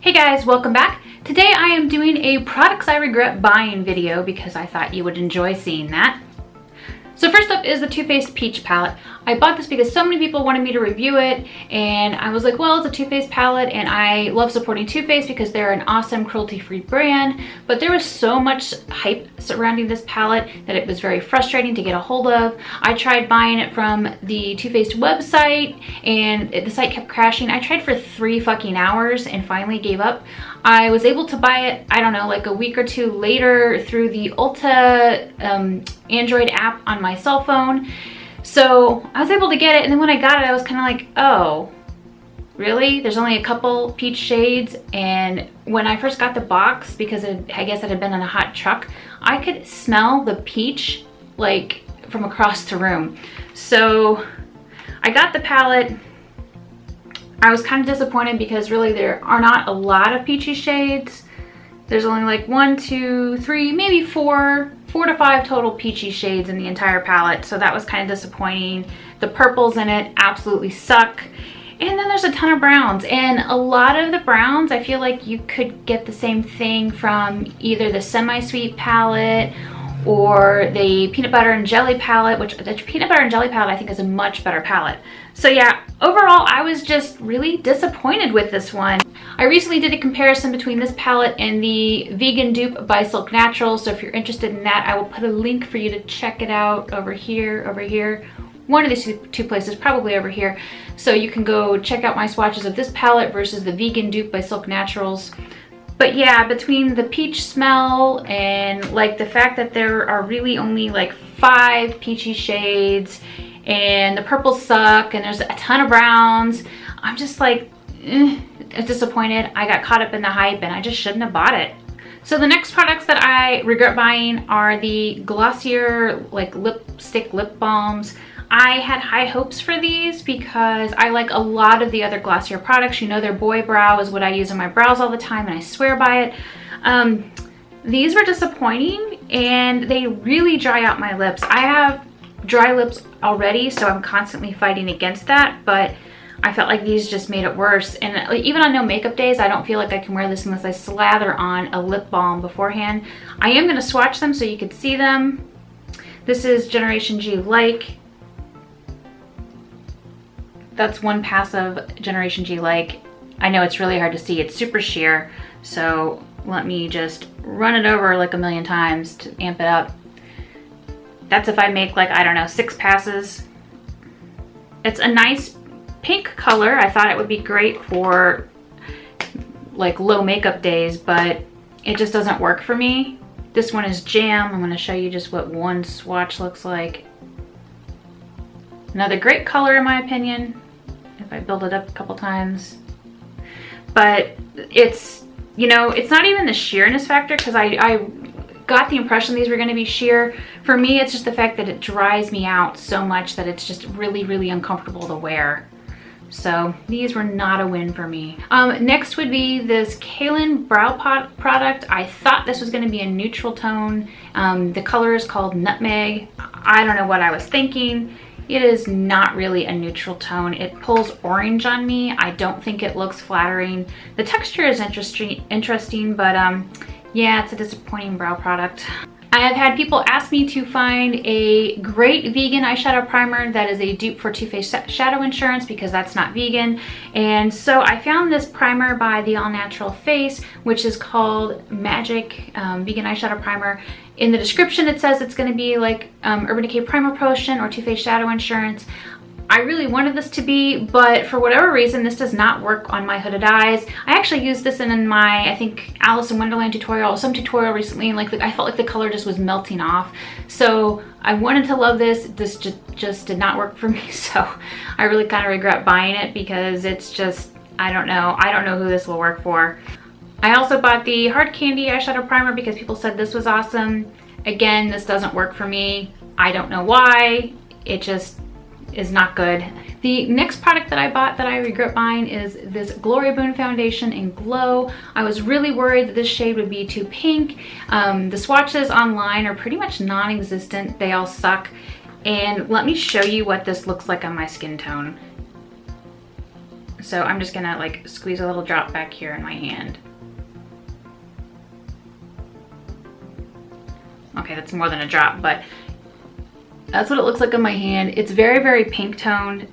Hey guys, welcome back. Today I am doing a products I regret buying video because I thought you would enjoy seeing that. So first up is the Too Faced Peach palette. I bought this because so many people wanted me to review it, and I was like, well, it's a Too Faced palette and I love supporting Too Faced because they're an awesome cruelty-free brand, but there was so much hype surrounding this palette that it was very frustrating to get a hold of. I tried buying it from the Too Faced website and the site kept crashing. I tried for 3 fucking hours and finally gave up. I was able to buy it, I don't know, like a week or two later through the Ulta Android app on my cell phone. So I was able to get it, and then when I got it, I was kind of like, oh, really? There's only a couple peach shades. And when I first got the box, because I guess it had been in a hot truck, I could smell the peach like from across the room. So I got the palette. I was kind of disappointed because really there are not a lot of peachy shades. There's only like 1, 2, 3, maybe 4 to 5 total peachy shades in the entire palette. So that was kind of disappointing. The purples in it absolutely suck. And then there's a ton of browns, and a lot of the browns, I feel like you could get the same thing from either the semi-sweet palette or the peanut butter and jelly palette, which the peanut butter and jelly palette I think is a much better palette. So yeah, overall I was just really disappointed with this one. I recently did a comparison between this palette and the Vegan Dupe by Silk Naturals, so if you're interested in that, I will put a link for you to check it out over here. One of these two places, probably over here. So you can go check out my swatches of this palette versus the Vegan Dupe by Silk Naturals. But yeah, between the peach smell and like the fact that there are really only like 5 peachy shades and the purples suck and there's a ton of browns, I'm just like, disappointed. I got caught up in the hype and I just shouldn't have bought it. So the next products that I regret buying are the Glossier like lipstick lip balms. I had high hopes for these because I like a lot of the other Glossier products. You know, their Boy Brow is what I use on my brows all the time and I swear by it. These were disappointing and they really dry out my lips. I have dry lips already, so I'm constantly fighting against that, but I felt like these just made it worse. And even on no makeup days, I don't feel like I can wear this unless I slather on a lip balm beforehand. I am going to swatch them so you can see them. This is Generation G Like. That's one pass of Generation G Like. I know it's really hard to see. It's super sheer. So let me just run it over like a million times to amp it up. That's if I make like, I don't know, 6 passes. It's a nice pink color. I thought it would be great for like low makeup days, but it just doesn't work for me. This one is Jam. I'm gonna show you just what one swatch looks like. Another great color in my opinion, if I build it up a couple times. But it's, you know, it's not even the sheerness factor, because I got the impression these were going to be sheer. For me, it's just the fact that it dries me out so much that it's just really, really uncomfortable to wear. So these were not a win for me. Next would be this Cailyn brow product. I thought this was going to be a neutral tone. The color is called Nutmeg. I don't know what I was thinking. It is not really a neutral tone. It pulls orange on me. I don't think it looks flattering. The texture is interesting, but yeah, it's a disappointing brow product. I have had people ask me to find a great vegan eyeshadow primer that is a dupe for Too Faced Shadow Insurance, because that's not vegan. And so I found this primer by the All Natural Face, which is called Magic Vegan Eyeshadow Primer. In the description it says it's going to be like Urban Decay Primer Potion or Too Faced Shadow Insurance. I really wanted this to be, but for whatever reason, this does not work on my hooded eyes. I actually used this in my, I think, Alice in Wonderland tutorial, some tutorial recently, and like I felt like the color just was melting off. So I wanted to love this. This just did not work for me. So I really kind of regret buying it because it's just, I don't know who this will work for. I also bought the Hard Candy eyeshadow primer because people said this was awesome. Again, this doesn't work for me. I don't know why. It just is not good. The next product that I bought that I regret buying is this Boon foundation in Glow. I was really worried that this shade would be too pink. The swatches online are pretty much non-existent. They all suck. And let me show you what this looks like on my skin tone. So I'm just gonna like squeeze a little drop back here in my hand. Okay, that's more than a drop, but that's what it looks like on my hand. It's very, very pink toned.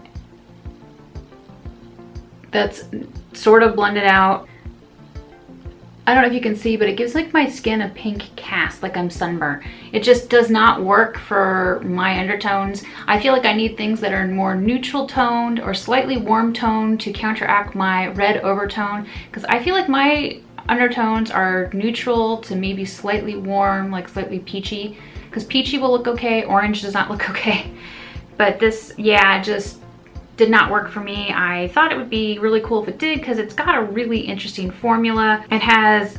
That's sort of blended out. I don't know if you can see, but it gives like my skin a pink cast, like I'm sunburned. It just does not work for my undertones. I feel like I need things that are more neutral toned or slightly warm toned to counteract my red overtone, because I feel like my undertones are neutral to maybe slightly warm, like slightly peachy, because peachy will look okay, orange does not look okay. But this, yeah, just did not work for me. I thought it would be really cool if it did, because it's got a really interesting formula. It has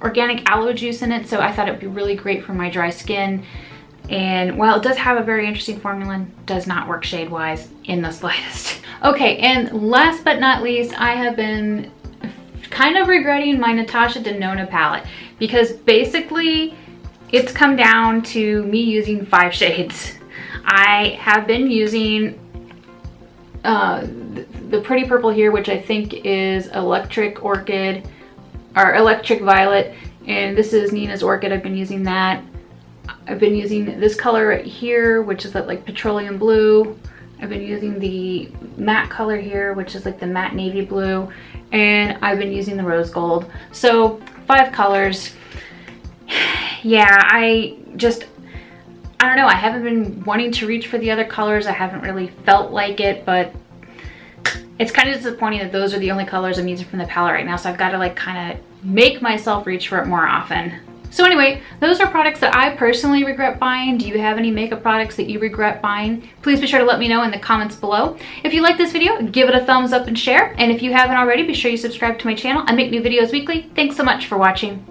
organic aloe juice in it, so I thought it would be really great for my dry skin. And while it does have a very interesting formula, it does not work shade wise in the slightest. Okay, and last but not least, I have been kind of regretting my Natasha Denona palette, because basically it's come down to me using 5 shades. I have been using the pretty purple here, which I think is Electric Orchid or Electric Violet, and this is Nina's Orchid. I've been using that. I've been using this color right here, which is that like petroleum blue. I've been using the matte color here, which is like the matte navy blue, and I've been using the rose gold. So 5 colors. Yeah, I don't know, I haven't been wanting to reach for the other colors. I haven't really felt like it, but it's kind of disappointing that those are the only colors I'm using from the palette right now. So I've got to like kind of make myself reach for it more often. So anyway, those are products that I personally regret buying. Do you have any makeup products that you regret buying? Please be sure to let me know in the comments below. If you like this video, give it a thumbs up and share. And if you haven't already, be sure you subscribe to my channel. I make new videos weekly. Thanks so much for watching.